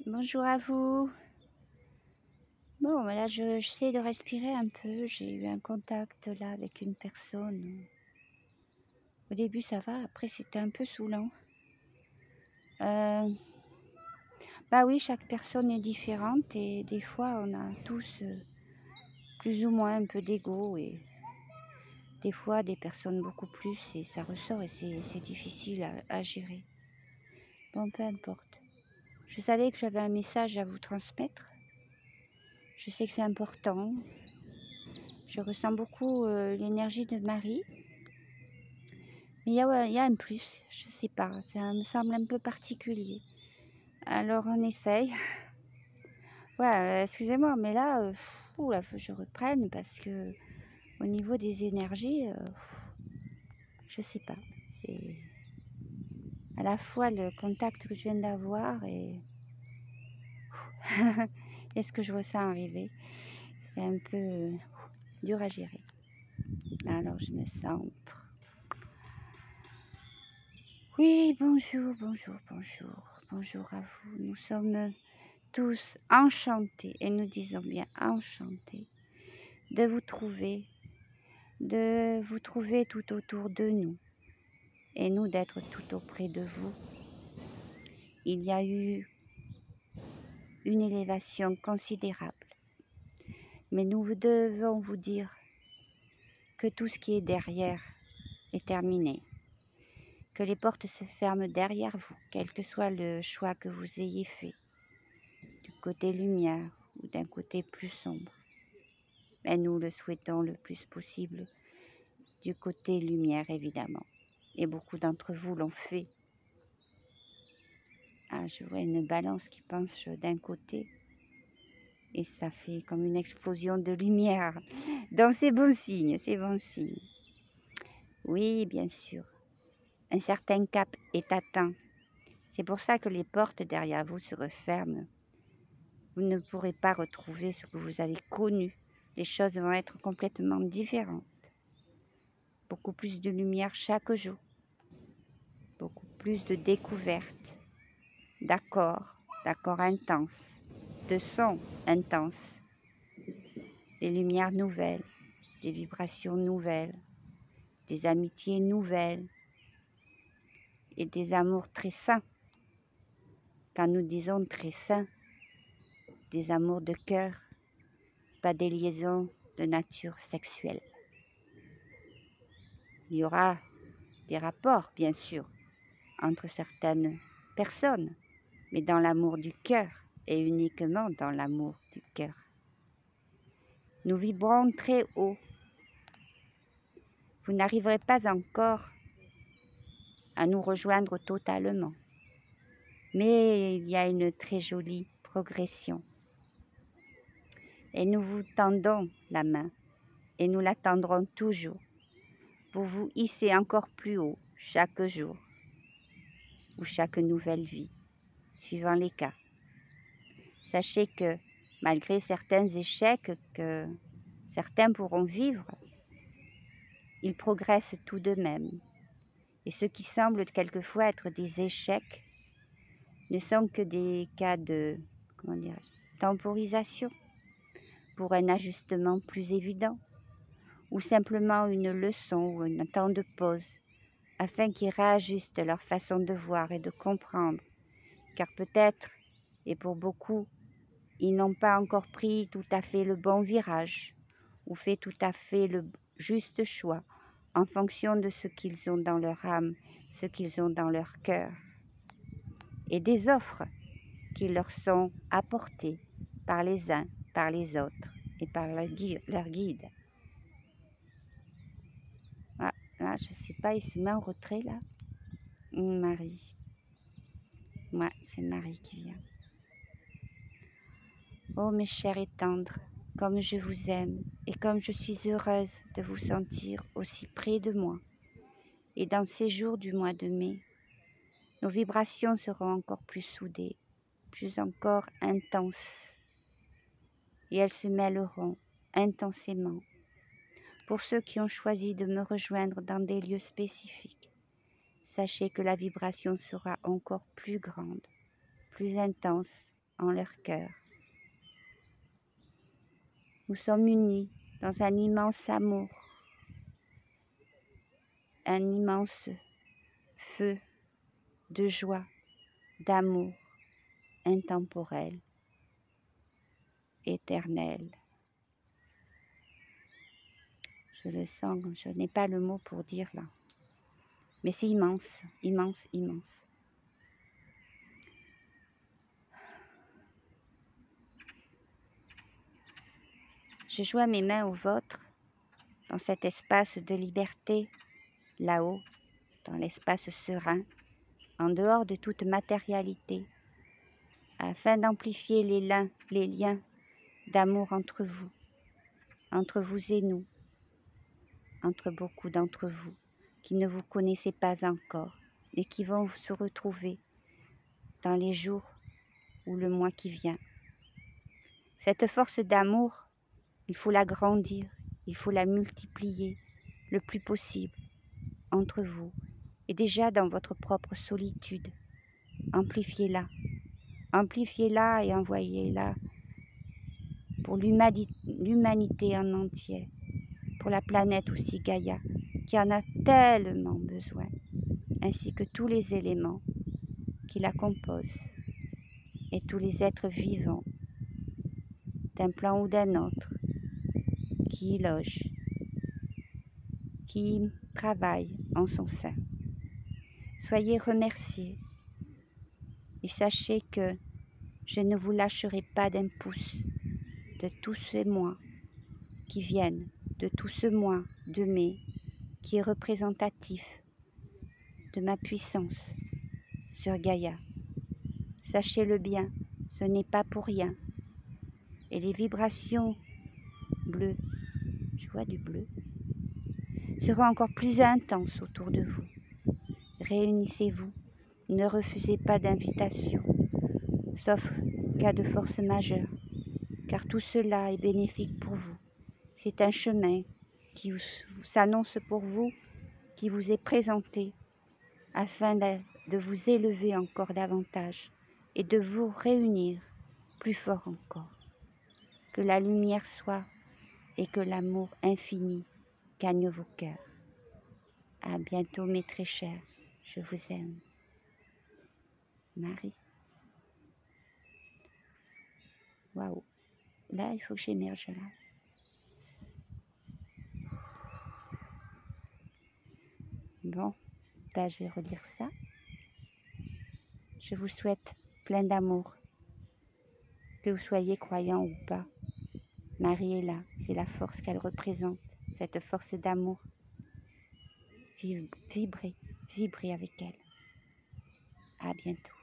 Bonjour à vous. Bon, là, j'essaie de respirer un peu. J'ai eu un contact là avec une personne. Au début, ça va. Après, c'était un peu saoulant. Euh, Bah oui, chaque personne est différente et des fois, on a tous plus ou moins un peu d'ego et des fois, des personnes beaucoup plus et ça ressort et c'est difficile à gérer. Bon, peu importe. Je savais que j'avais un message à vous transmettre. Je sais que c'est important. Je ressens beaucoup l'énergie de Marie. Mais il y a un plus, je sais pas, ça me semble un peu particulier. Alors on essaye. Ouais, excusez-moi, mais là, là, faut que je reprenne parce que au niveau des énergies, je sais pas. C'est à la fois le contact que je viens d'avoir et ce que je ressens arriver. C'est un peu dur à gérer. Alors je me centre. Oui, bonjour, bonjour, bonjour, bonjour à vous. Nous sommes tous enchantés, et nous disons bien enchantés, de vous trouver tout autour de nous, et nous d'être tout auprès de vous. Il y a eu une élévation considérable, mais nous devons vous dire que tout ce qui est derrière est terminé, que les portes se ferment derrière vous, quel que soit le choix que vous ayez fait, du côté lumière ou d'un côté plus sombre. Mais nous le souhaitons le plus possible du côté lumière, évidemment. Et beaucoup d'entre vous l'ont fait. Ah, je vois une balance qui penche d'un côté et ça fait comme une explosion de lumière. Donc c'est bon signe, c'est bon signe. Oui, bien sûr. Un certain cap est atteint. C'est pour ça que les portes derrière vous se referment. Vous ne pourrez pas retrouver ce que vous avez connu. Les choses vont être complètement différentes. Beaucoup plus de lumière chaque jour. Beaucoup plus de découvertes, d'accords intenses, de sons intenses, des lumières nouvelles, des vibrations nouvelles, des amitiés nouvelles et des amours très sains. Quand nous disons très sains, des amours de cœur, pas des liaisons de nature sexuelle. Il y aura des rapports, bien sûr, entre certaines personnes, mais dans l'amour du cœur et uniquement dans l'amour du cœur. Nous vibrons très haut. Vous n'arriverez pas encore à nous rejoindre totalement, mais il y a une très jolie progression. Et nous vous tendons la main, et nous la tendrons toujours, pour vous hisser encore plus haut chaque jour, ou chaque nouvelle vie, suivant les cas. Sachez que, malgré certains échecs que certains pourront vivre, ils progressent tout de même. Et ce qui semble quelquefois être des échecs ne sont que des cas de, temporisation pour un ajustement plus évident, ou simplement une leçon ou un temps de pause, afin qu'ils réajustent leur façon de voir et de comprendre, car peut-être, et pour beaucoup, ils n'ont pas encore pris tout à fait le bon virage, ou fait tout à fait le juste choix, en fonction de ce qu'ils ont dans leur âme, ce qu'ils ont dans leur cœur, et des offres qui leur sont apportées par les uns, par les autres et par leur guide. Ah, là, je sais pas, il se met en retrait là. Marie. Ouais, c'est Marie qui vient. Oh mes chers et tendres, comme je vous aime et comme je suis heureuse de vous sentir aussi près de moi. Et dans ces jours du mois de mai, nos vibrations seront encore plus soudées, plus encore intenses. Et elles se mêleront intensément. Pour ceux qui ont choisi de me rejoindre dans des lieux spécifiques, sachez que la vibration sera encore plus grande, plus intense en leur cœur. Nous sommes unis dans un immense amour, un immense feu de joie, d'amour intemporel, éternel. Je le sens, je n'ai pas le mot pour dire là. Mais c'est immense, immense, immense. Je joins mes mains aux vôtres dans cet espace de liberté, là-haut, dans l'espace serein, en dehors de toute matérialité, afin d'amplifier les liens d'amour entre vous et nous, entre beaucoup d'entre vous qui ne vous connaissez pas encore et qui vont se retrouver dans les jours ou le mois qui vient. Cette force d'amour, il faut la grandir, il faut la multiplier le plus possible entre vous et déjà dans votre propre solitude. Amplifiez-la et envoyez-la pour l'humanité en entier, pour la planète aussi Gaïa, qui en a tellement besoin, ainsi que tous les éléments qui la composent et tous les êtres vivants d'un plan ou d'un autre qui y logent, qui travaillent en son sein. Soyez remerciés et sachez que je ne vous lâcherai pas d'un pouce de tous ces mois qui viennent, de tout ce mois de mai qui est représentatif de ma puissance sur Gaïa. Sachez-le bien, ce n'est pas pour rien. Et les vibrations bleues, je vois du bleu, seront encore plus intenses autour de vous. Réunissez-vous, ne refusez pas d'invitation, sauf cas de force majeure, car tout cela est bénéfique pour vous. C'est un chemin qui s'annonce pour vous, qui vous est présenté, afin de vous élever encore davantage et de vous réunir plus fort encore. Que la lumière soit et que l'amour infini gagne vos cœurs. À bientôt mes très chers, je vous aime. Marie. Waouh, là il faut que j'émerge là. Bon, là je vais relire ça. Je vous souhaite plein d'amour, que vous soyez croyant ou pas. Marie est là, c'est la force qu'elle représente, cette force d'amour. Vibrez avec elle. À bientôt.